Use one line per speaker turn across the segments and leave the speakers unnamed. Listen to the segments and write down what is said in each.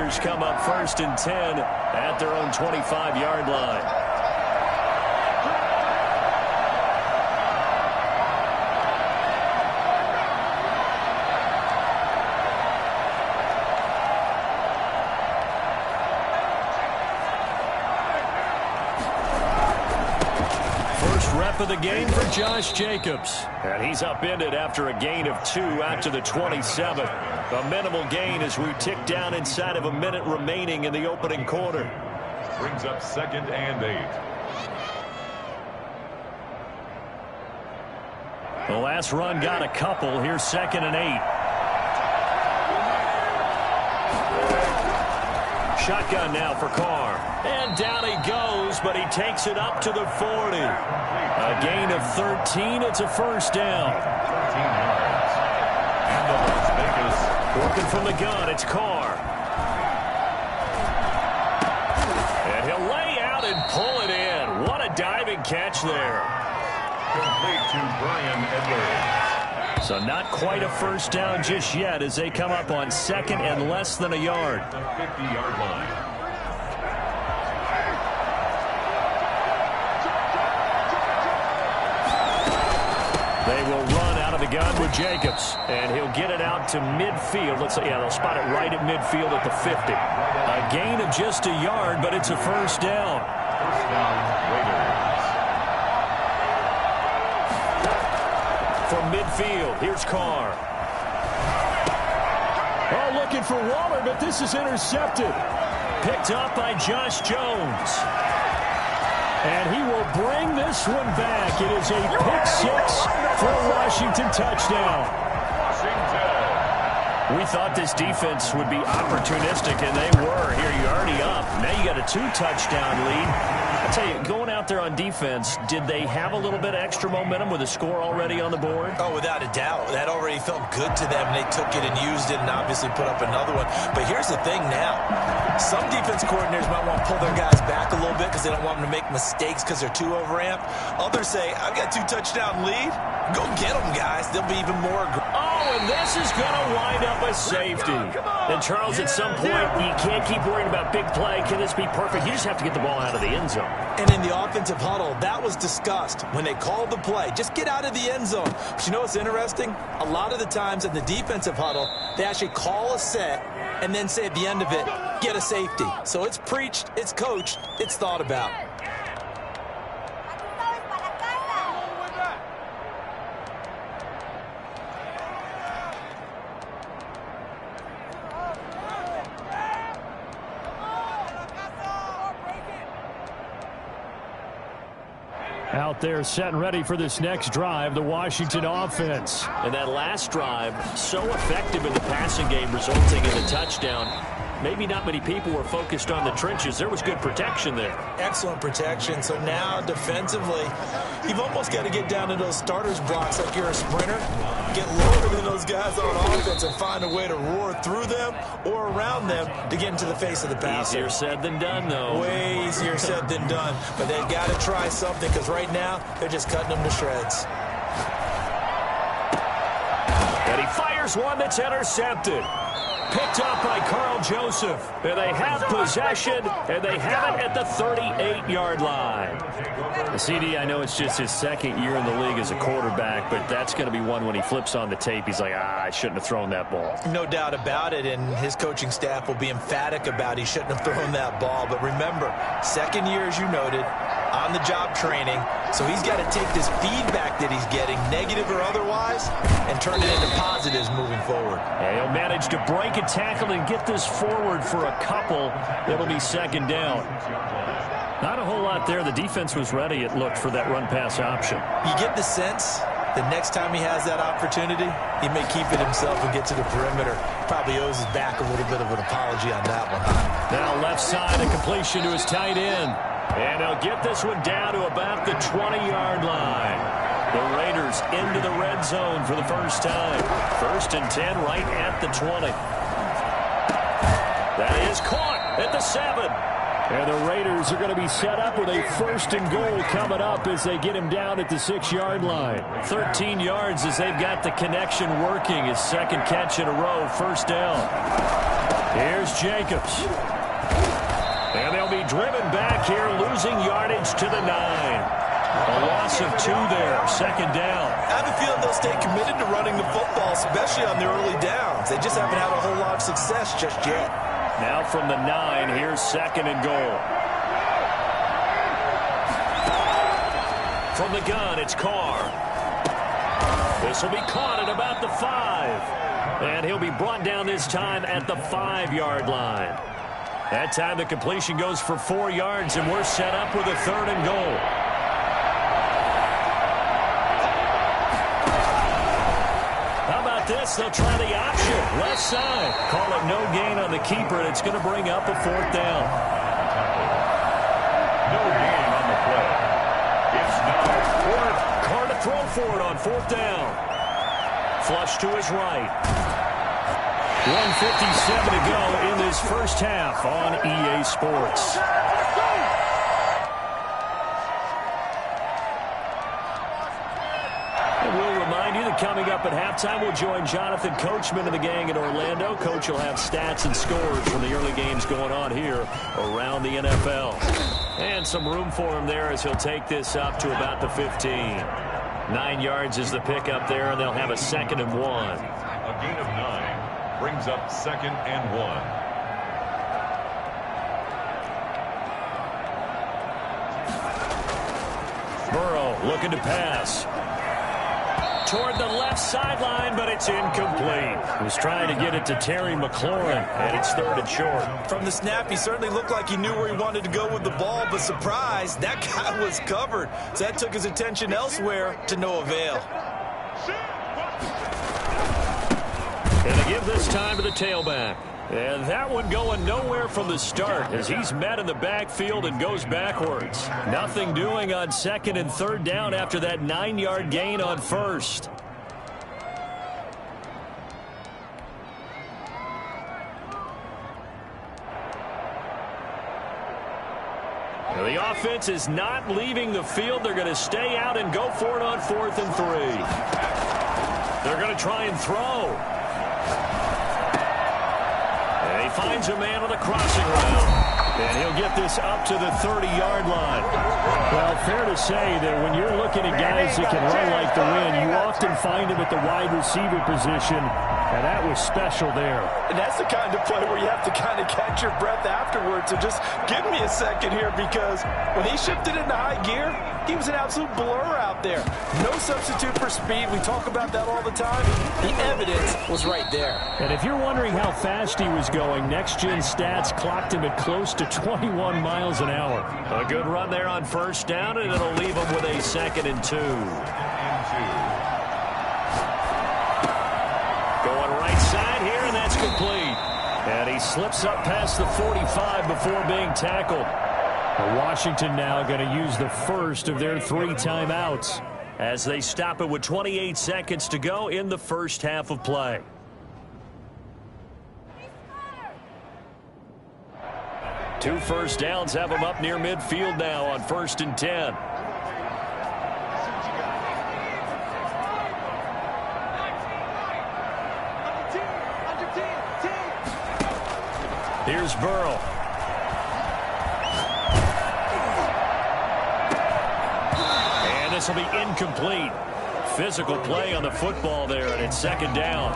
Raiders come up 1st and 10 at their own 25-yard line. Of the game for Josh Jacobs. And he's upended after a gain of 2 out to the 27. A minimal gain as we tick down inside of a minute remaining in the opening quarter.
Brings up 2nd and 8.
The last run got a couple. Here's 2nd and 8. Shotgun now for Carr. And down he goes, but he takes it up to the 40. A gain of 13. It's a first down.
13 yards. And the Las Vegas.
Working from the gun, it's Carr. And he'll lay out and pull it in. What a diving catch there.
Complete to Bryan Edwards.
So not quite a first down just yet as they come up on 2nd and less than a yard.
The 50-yard line.
They will run out of the gun with Jacobs, and he'll get it out to midfield. Let's say, yeah, they'll spot it right at midfield at the 50. A gain of just a yard, but it's a first down.
First down, Raiders.
From midfield, here's Carr. Oh, looking for Waller, but this is intercepted. Picked up by Josh Jones. And he will bring this one back. It is a pick 6 for a Washington touchdown. We thought this defense would be opportunistic, and they were. Here, you're already up. Now you got a 2-touchdown lead. I tell you, going out there on defense, did they have a little bit of extra momentum with a score already on the board?
Oh, without a doubt. That already felt good to them. They took it and used it and obviously put up another one. But here's the thing now. Some defense coordinators might want to pull their guys back a little bit because they don't want them to make mistakes because they're too overamped. Others say, I've got 2-touchdown lead. Go get them, guys. They'll be even more aggressive.
Oh, and this is going to wind up a safety. And, Charles, at some point, you can't keep worrying about big play. Can this be perfect? You just have to get the ball out of the end zone.
And in the offensive huddle, that was discussed when they called the play. Just get out of the end zone. But you know what's interesting? A lot of the times in the defensive huddle, they actually call a set and then say at the end of it, get a safety. So it's preached, it's coached, it's thought about.
Out there set and ready for this next drive, the Washington offense. And that last drive, so effective in the passing game, resulting in a touchdown. Maybe not many people were focused on the trenches. There was good protection there.
Excellent protection. So now defensively, you've almost got to get down to those starters blocks like you're a sprinter. Get lower than those guys on offense and find a way to roar through them or around them to get into the face of the passer.
Easier said than done, though.
Way easier said than done. But they've got to try something because right now they're just cutting them to shreds.
And he fires one that's intercepted. Picked up by Carl Joseph. And they have possession, and they have it at the 38-yard line. The CD, I know it's just his second year in the league as a quarterback, but that's going to be one when he flips on the tape. He's like, I shouldn't have thrown that ball.
No doubt about it, and his coaching staff will be emphatic about he shouldn't have thrown that ball. But remember, second year, as you noted, on-the-job training, so he's got to take this feedback that he's getting, negative or otherwise, and turn it into positives moving forward.
And he'll manage to break a tackle and get this forward for a couple. It'll be second down. Not a whole lot there. The defense was ready, it looked, for that run-pass option.
You get the sense that next time he has that opportunity, he may keep it himself and get to the perimeter. Probably owes his back a little bit of an apology on that one.
Now left side, a completion to his tight end. And he'll get this one down to about the 20-yard line. The Raiders into the red zone for the first time. 1st and 10 right at the 20. That is caught at the 7. And the Raiders are going to be set up with a 1st and goal coming up as they get him down at the 6-yard line. 13 yards as they've got the connection working. His second catch in a row, first down. Here's Jacobs. And they'll be driven back here, losing yardage to the 9. A loss of 2 there, second down.
I have a feeling they'll stay committed to running the football, especially on their early downs. They just haven't had a whole lot of success just yet.
Now from the 9, here's second and goal. From the gun, it's Carr. This will be caught at about the 5. And he'll be brought down this time at the 5-yard line. That time the completion goes for 4 yards, and we're set up with a third and goal. How about this? They'll try the option. Left side. Call it no gain on the keeper, and it's going to bring up a 4th down.
No gain on the play. It's now 4th.
Carr to throw for it on 4th down. Flush to his right. 1:57 to go in this first half on EA Sports. And we'll remind you that coming up at halftime, we'll join Jonathan Coachman and the gang in Orlando. Coach will have stats and scores from the early games going on here around the NFL. And some room for him there as he'll take this up to about the 15. 9 yards is the pickup there, and they'll have a 2nd and 1.
A gain of 9 brings up 2nd and 1.
Burrow looking to pass. Toward the left sideline, but it's incomplete. He was trying to get it to Terry McLaurin, and it's 3rd and short.
From the snap, he certainly looked like he knew where he wanted to go with the ball, but surprise, that guy was covered. So that took his attention elsewhere to no avail.
And they give this time to the tailback. And that one going nowhere from the start as he's met in the backfield and goes backwards. Nothing doing on 2nd and 3rd down after that 9-yard gain on 1st. Now the offense is not leaving the field. They're going to stay out and go for it on 4th and 3. They're going to try and throw. And he finds a man on the crossing route. And he'll get this up to the 30-yard line. Well, fair to say that when you're looking at guys that can run like the wind, you often find them at the wide receiver position. And that was special there.
And that's the kind of play where you have to kind of catch your breath afterwards. So just give me a second here, because when he shifted into high gear, he was an absolute blur out there. No substitute for speed. We talk about that all the time. The evidence was right there.
And if you're wondering how fast he was going, Next Gen Stats clocked him at close to 21 miles an hour. A good run there on 1st down, and it'll leave him with a 2nd and 2. Going right side here, and that's complete. And he slips up past the 45 before being tackled. Washington now going to use the first of their 3 timeouts as they stop it with 28 seconds to go in the first half of play. Two first downs have them up near midfield now on 1st and 10. Here's Burrow. And this will be incomplete. Physical play on the football there, and it's 2nd down.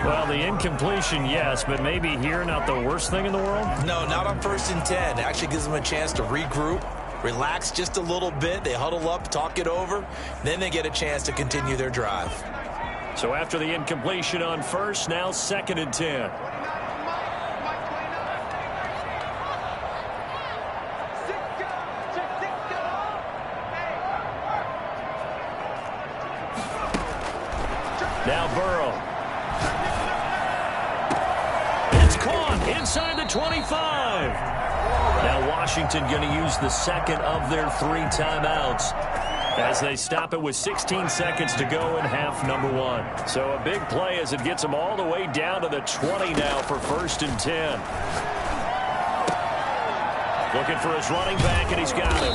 Well, the incompletion, yes, but maybe here not the worst thing in the world?
No, not on 1st and 10. It actually gives them a chance to regroup, relax just a little bit. They huddle up, talk it over. Then they get a chance to continue their drive.
So after the incompletion on 1st, now 2nd and 10. Now Burrow. It's caught inside the 25. Now Washington going to use the 2nd of their 3 timeouts as they stop it with 16 seconds to go in half number 1. So a big play as it gets them all the way down to the 20 now for 1st and 10. Looking for his running back, and he's got him.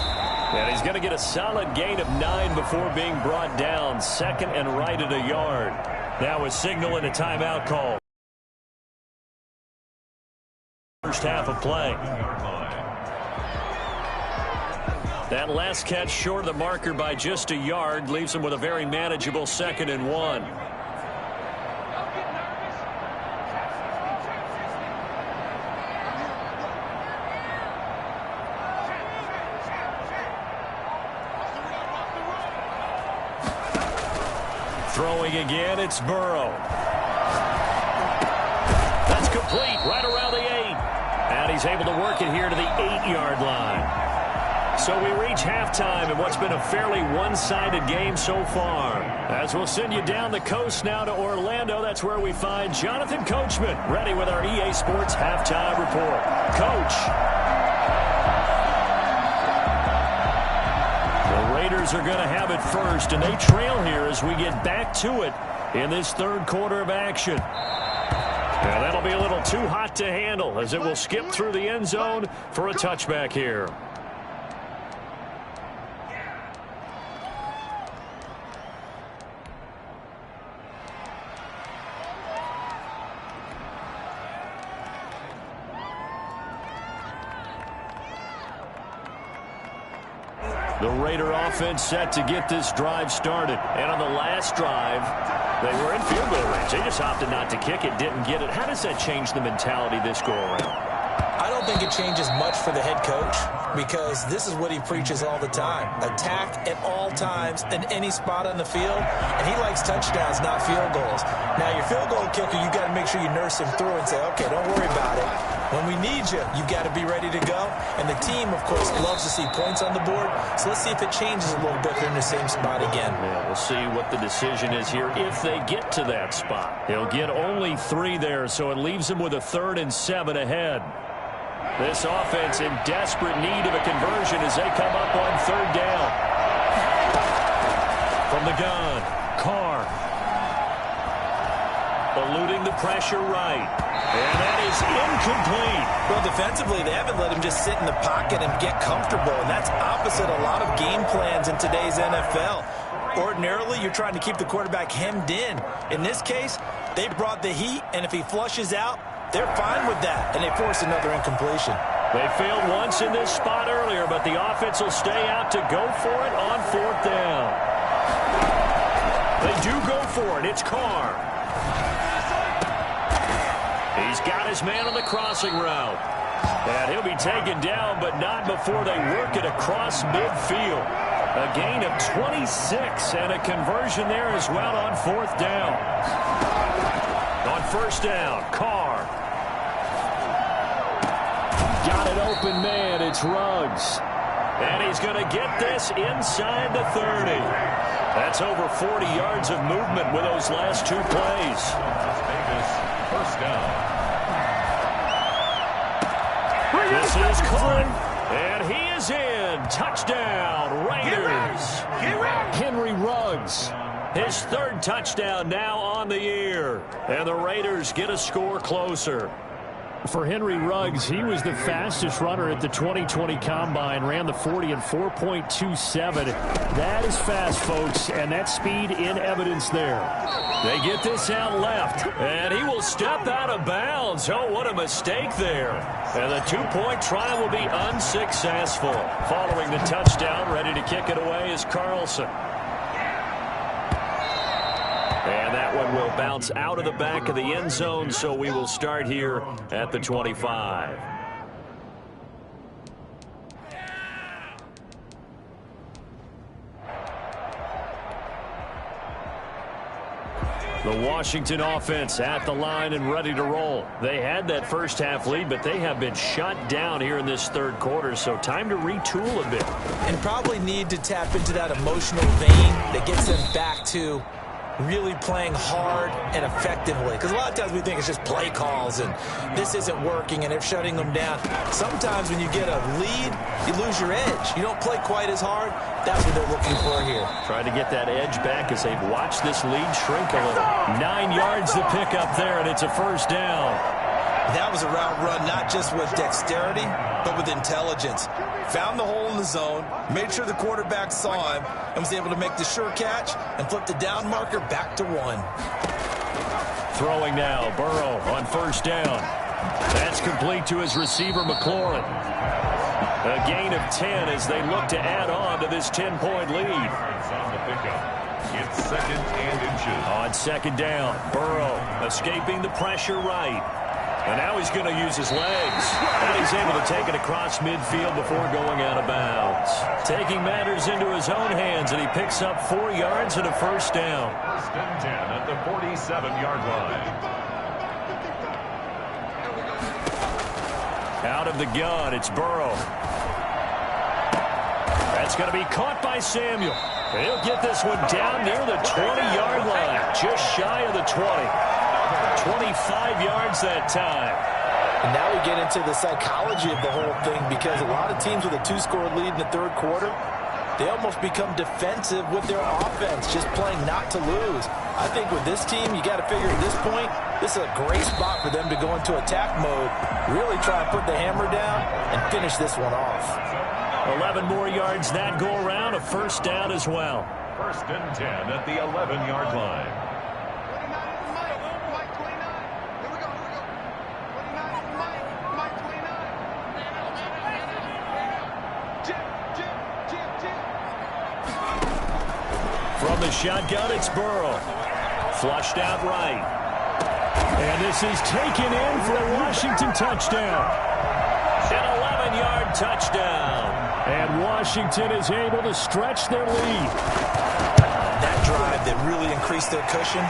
And he's going to get a solid gain of 9 before being brought down. 2nd and right at a yard. Now a signal and a timeout call. first half of play. That last catch short of the marker by just a yard leaves him with a very manageable 2nd and 1. Throwing again, it's Burrow. That's complete right around the 8. And he's able to work it here to the 8-yard line. So we reach halftime in what's been a fairly one-sided game so far. As we'll send you down the coast now to Orlando, that's where we find Jonathan Coachman, ready with our EA Sports Halftime Report. Coach. The Raiders are going to have it first, and they trail here as we get back to it in this third quarter of action. And that'll be a little too hot to handle as it will skip through the end zone for a touchback here. The Raider offense set to get this drive started. And on the last drive, they were in field goal range. They just opted not to kick it, didn't get it. How does that change the mentality this go-around?
I don't think it changes much for the head coach because this is what he preaches all the time. Attack at all times in any spot on the field, and he likes touchdowns, not field goals. Now, your field goal kicker, you got to make sure you nurse him through and say, okay, don't worry about it. When we need you, you've got to be ready to go. And the team, of course, loves to see points on the board. So let's see if it changes a little bit. They're in the same spot again.
Yeah, we'll see what the decision is here if they get to that spot. He'll get only 3 there, so it leaves him with a 3rd and 7 ahead. This offense in desperate need of a conversion as they come up on 3rd down. From the gun, Carr. Eluding the pressure right. And that is incomplete.
Well, defensively, they haven't let him just sit in the pocket and get comfortable, and that's opposite a lot of game plans in today's NFL. Ordinarily, you're trying to keep the quarterback hemmed in. In this case, they brought the heat, and if he flushes out, they're fine with that, and they force another incompletion.
They failed once in this spot earlier, but the offense will stay out to go for it on 4th down. They do go for it. It's Carr. He's got his man on the crossing route. And he'll be taken down, but not before they work it across midfield. A gain of 26 and a conversion there as well on 4th down. On 1st down, Carr. Got an open man. It's Ruggs. And he's going to get this inside the 30. That's over 40 yards of movement with those last 2 plays.
Las Vegas, 1st down.
This is caught, and he is in. Touchdown, Raiders. Henry Ruggs, his 3rd touchdown now on the year. And the Raiders get a score closer. For Henry Ruggs, he was the fastest runner at the 2020 Combine, ran the 40 in 4.27. That is fast, folks, and that speed in evidence there. They get this out left, and he will step out of bounds. Oh, what a mistake there. And the 2-point try will be unsuccessful. Following the touchdown, ready to kick it away is Carlson. And that one will bounce out of the back of the end zone, so we will start here at the 25. The Washington offense at the line and ready to roll. They had that first half lead, but they have been shut down here in this 3rd quarter, so time to retool a bit.
And probably need to tap into that emotional vein that gets them back to really playing hard and effectively. Because a lot of times we think it's just play calls and this isn't working and they're shutting them down. Sometimes when you get a lead, you lose your edge. You don't play quite as hard. That's what they're looking for here.
Trying to get that edge back as they've watched this lead shrink a little. 9 yards to pick up there, and it's a 1st down.
That was a route run not just with dexterity, but with intelligence. Found the hole in the zone, made sure the quarterback saw him, and was able to make the sure catch and flip the down marker back to 1.
Throwing now, Burrow on 1st down. That's complete to his receiver, McLaurin. A gain of 10 as they look to add on to this 10-point lead.
On the pickup. It's 2nd and inches.
On 2nd down, Burrow escaping the pressure right. And now he's going to use his legs. And he's able to take it across midfield before going out of bounds. Taking matters into his own hands, and he picks up 4 yards and a first down.
1st and 10 at the 47-yard line.
Out of the gun, it's Burrow. That's going to be caught by Samuel. And he'll get this one down near the 20-yard line, just shy of the 20. 25 yards that time.
And now we get into the psychology of the whole thing, because a lot of teams with a 2-score lead in the 3rd quarter, they almost become defensive with their offense, just playing not to lose. I think with this team, you got to figure at this point, this is a great spot for them to go into attack mode, really try and put the hammer down and finish this one off.
11 more yards that go around, a first down as well.
1st and 10 at the 11-yard line.
From the shotgun, it's Burrow. Flushed out right. And this is taken in for a Washington touchdown. An 11-yard touchdown. And Washington is able to stretch their lead.
That drive that really increased their cushion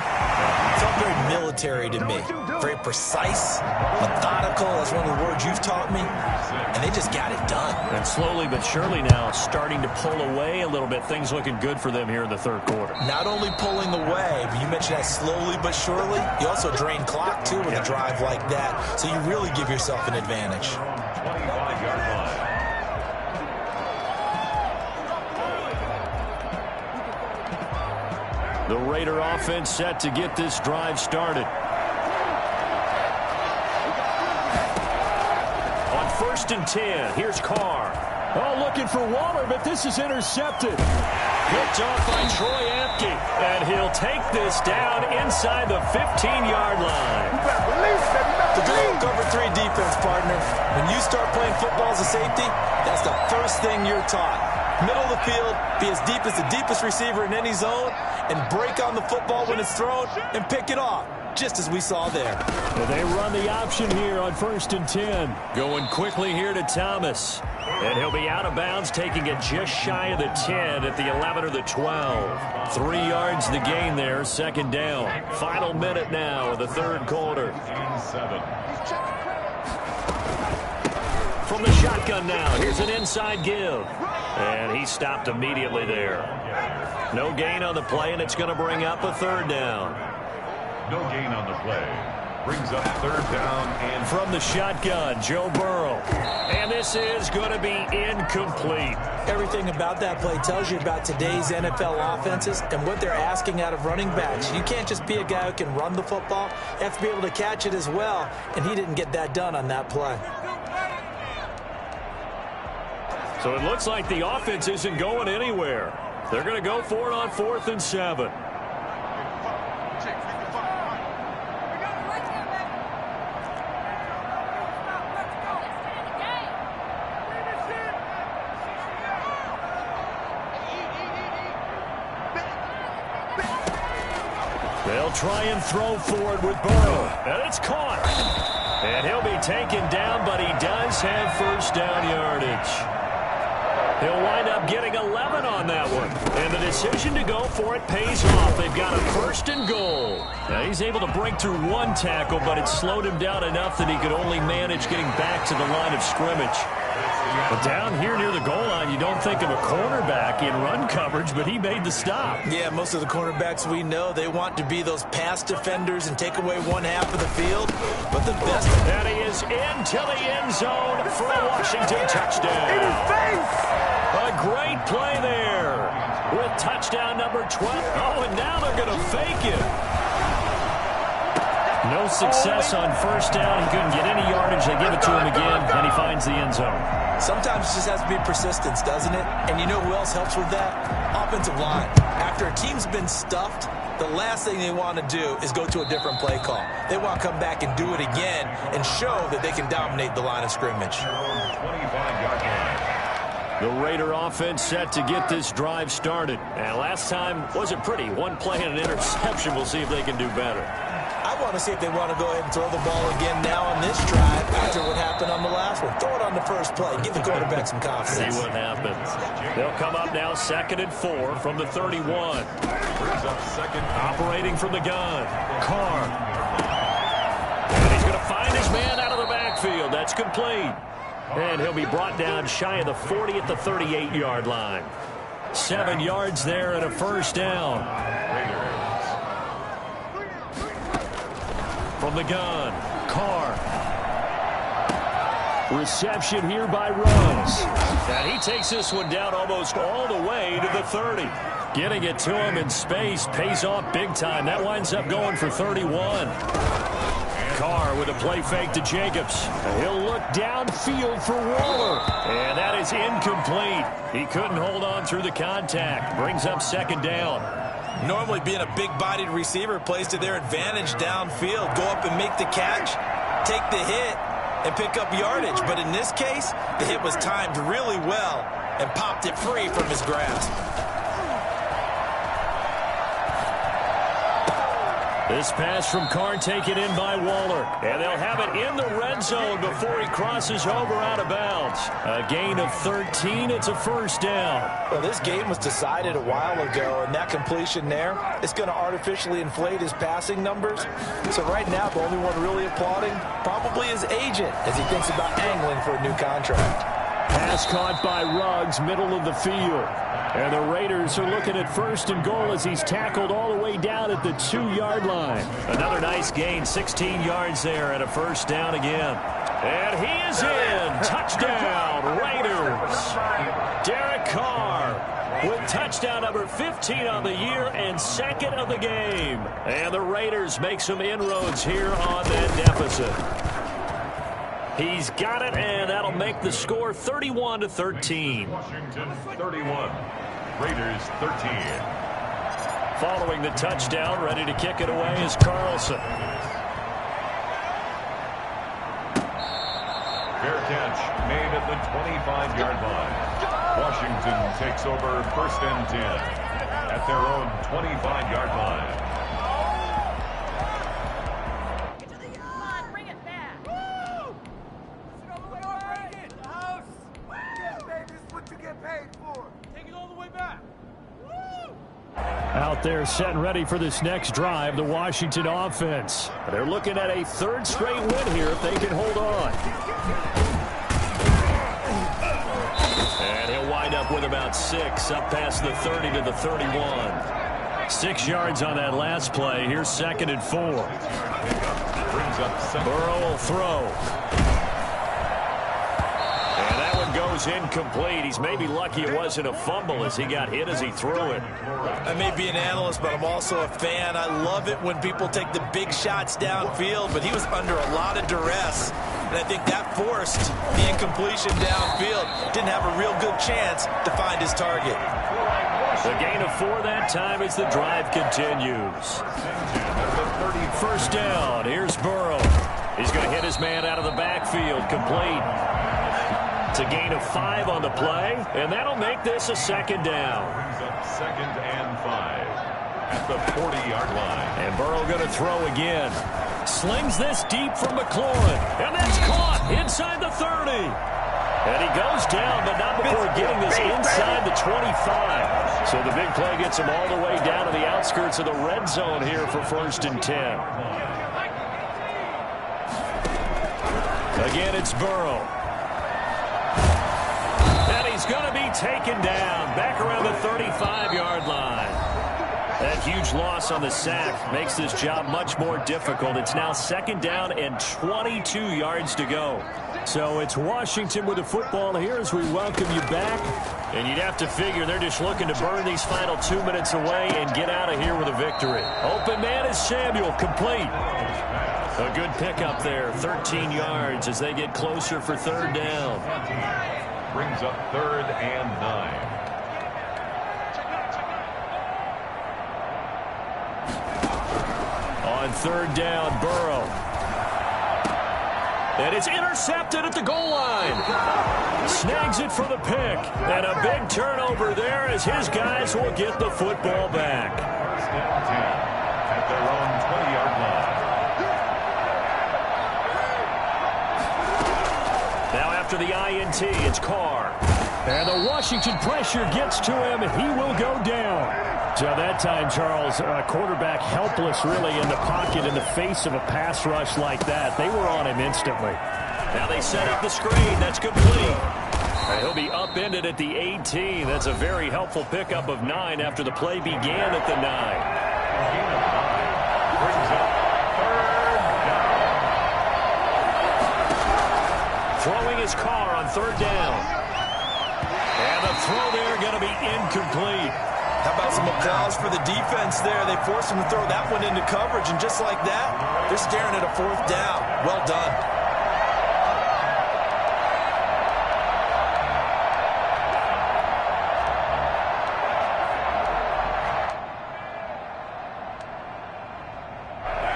felt very military to me. Very precise, methodical. That's one of the words you've taught me. And they just got it done.
And slowly but surely now starting to pull away a little bit. Things looking good for them here in the 3rd quarter.
Not only pulling away, but you mentioned that slowly but surely. You also drain clock, too, with a drive like that. So you really give yourself an advantage.
25-yard line.
The Raider offense set to get this drive started. On 1st and 10, here's Carr. Oh, looking for Waller, but this is intercepted. Picked off by Troy Apke, and he'll take this down inside the 15-yard line.
The good old cover 3 defense, partner. When you start playing football as a safety, that's the first thing you're taught. Middle of the field, be as deep as the deepest receiver in any zone, and break on the football when it's thrown and pick it off, just as we saw there.
Well, they run the option here on 1st and 10. Going quickly here to Thomas. And he'll be out of bounds, taking it just shy of the 10 at the 11 or the 12. 3 yards the gain there, 2nd down. Final minute now of the 3rd quarter.
7.
From the shotgun now, here's an inside give. And he stopped immediately there. No gain on the play, and it's going to bring up a 3rd down.
No gain on the play. Brings up 3rd down and
from the shotgun, Joe Burrow. And this is going to be incomplete.
Everything about that play tells you about today's NFL offenses and what they're asking out of running backs. You can't just be a guy who can run the football. You have to be able to catch it as well, and he didn't get that done on that play.
So it looks like the offense isn't going anywhere. They're going to go for it on 4th and 7. They'll try and throw for it with Burrow. And it's caught. And he'll be taken down, but he does have first down yardage. He'll wind up getting 11 on that one. And the decision to go for it pays off. They've got a 1st and goal. Now he's able to break through one tackle, but it slowed him down enough that he could only manage getting back to the line of scrimmage. But down here near the goal line, you don't think of a cornerback in run coverage, but he made the stop.
Yeah, most of the cornerbacks we know, they want to be those pass defenders and take away one half of the field. But the best...
And he is into the end zone for a Washington touchdown.
In his face!
A great play there with touchdown number 12. Oh, and now they're going to fake it. No success on first down. He couldn't get any yardage. They give it to him again, and he finds the end zone.
Sometimes it just has to be persistence, doesn't it? And you know who else helps with that? Offensive line. After a team's been stuffed, the last thing they want to do is go to a different play call. They want to come back and do it again and show that they can dominate the line of scrimmage.
25-yard line.
The Raider offense set to get this drive started. And last time wasn't pretty. One play and an interception. We'll see if they can do better.
I want to see if they want to go ahead and throw the ball again now on this drive after what happened on the last one. Throw it on the first play. Give the quarterback some confidence.
See what happens. They'll come up now 2nd and 4 from the 31.
Brings up second.
Operating from the gun. Carr. And he's going to find his man out of the backfield. That's complete. And he'll be brought down shy of the 40 at the 38-yard line. 7 yards there and a first down. From the gun, Carr. Reception here by Ruggs. And he takes this one down almost all the way to the 30. Getting it to him in space pays off big time. That winds up going for 31. Carr with a play fake to Jacobs. He'll look downfield for Waller. And that is incomplete. He couldn't hold on through the contact. Brings up 2nd down.
Normally being a big-bodied receiver plays to their advantage downfield. Go up and make the catch, take the hit, and pick up yardage. But in this case, the hit was timed really well and popped it free from his grasp.
This pass from Carr taken in by Waller. And they'll have it in the red zone before he crosses over out of bounds. A gain of 13. It's a first down.
Well, this game was decided a while ago, and that completion there is going to artificially inflate his passing numbers. So right now, the only one really applauding probably his agent as he thinks about angling for a new contract.
Pass caught by Ruggs, middle of the field. And the Raiders are looking at 1st and goal as he's tackled all the way down at the 2-yard line. Another nice gain, 16 yards there and a first down again. And he is in. Touchdown, Raiders. Derek Carr with touchdown number 15 on the year and 2nd of the game. And the Raiders make some inroads here on that deficit. He's got it, and that'll make the score 31-13.
Washington 31. Raiders 13.
Following the touchdown, ready to kick it away is Carlson.
Fair catch made at the 25-yard line. Washington takes over 1st and 10 at their own 25-yard line.
Out there set and ready for this next drive, the Washington offense. They're looking at a 3rd straight win here if they can hold on. And he'll wind up with about 6, up past the 30 to the 31. 6 yards on that last play. Here's 2nd and 4. Burrow will throw. Goes incomplete. He's maybe lucky it wasn't a fumble as he got hit as he threw it.
I may be an analyst, but I'm also a fan. I love it when people take the big shots downfield, but he was under a lot of duress, and I think that forced the incompletion downfield. Didn't have a real good chance to find his target.
The gain of 4 that time as the drive continues. 1st down. Here's Burrow. He's going to hit his man out of the backfield. Complete. It's a gain of 5 on the play, and that'll make this a 2nd down.
Brings up 2nd and 5 at the 40-yard line.
And Burrow going to throw again. Slings this deep from McLaurin, and that's caught inside the 30. And he goes down, but not before getting this inside the 25. So the big play gets him all the way down to the outskirts of the red zone here for 1st and 10. Again, it's Burrow. He's going to be taken down back around the 35-yard line. That huge loss on the sack makes this job much more difficult. It's now 2nd down and 22 yards to go. So it's Washington with the football here as we welcome you back. And you'd have to figure they're just looking to burn these final 2 minutes away and get out of here with a victory. Open man is Samuel, complete. A good pickup there, 13 yards as they get closer for 3rd down.
Brings up 3rd and 9.
On third down, Burrow. And it's intercepted at the goal line. Snags it for the pick. And a big turnover there as his guys will get the football back.
First and 10 at their own 20-yard line.
Now after the INT, it's Carr. And the Washington pressure gets to him, and he will go down. So that time, Charles, quarterback helpless really in the pocket in the face of a pass rush like that. They were on him instantly. Now they set up the screen. That's complete. And he'll be upended at the 18. That's a very helpful pickup of 9 after the play began at the 9.
Gain of 9 brings up third down.
Throwing his Carr on third down. And the throw there going to be incomplete.
How about some applause for the defense there? They forced him to throw that one into coverage, and just like that, they're staring at a fourth down. Well done.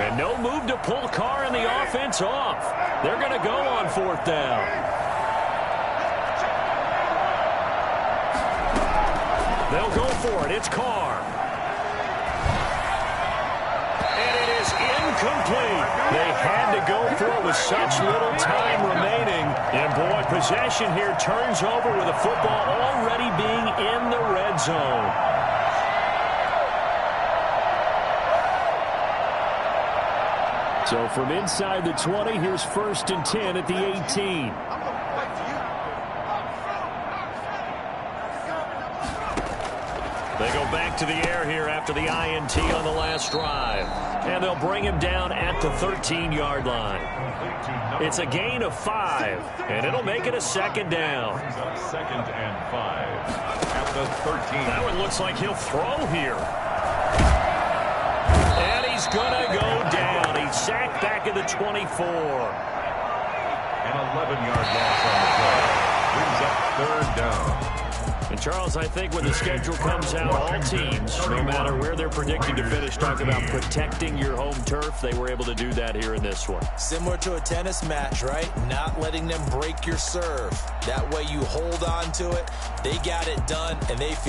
And no move to pull Carr and the offense off. They're going to go on fourth down. They'll go for it. It's Carr. And it is incomplete. They had to go for it with such little time remaining. And boy, possession here turns over with the football already being in the red zone. So from inside the 20, here's 1st and 10 at the 18. They go back to the air here after the INT on the last drive. And they'll bring him down at the 13-yard line. It's a gain of 5, and it'll make it a second down.
Second and 5 at the 13.
That one looks like he'll throw here. And he's going to go down. He's sacked back at the 24.
An 11-yard loss on the play. Brings up third down.
And, Charles, I think when the schedule comes out, all teams, no matter where they're predicted to finish, talk about protecting your home turf. They were able to do that here in this one.
Similar to a tennis match, right? Not letting them break your serve. That way you hold on to it. They got it done, and they feel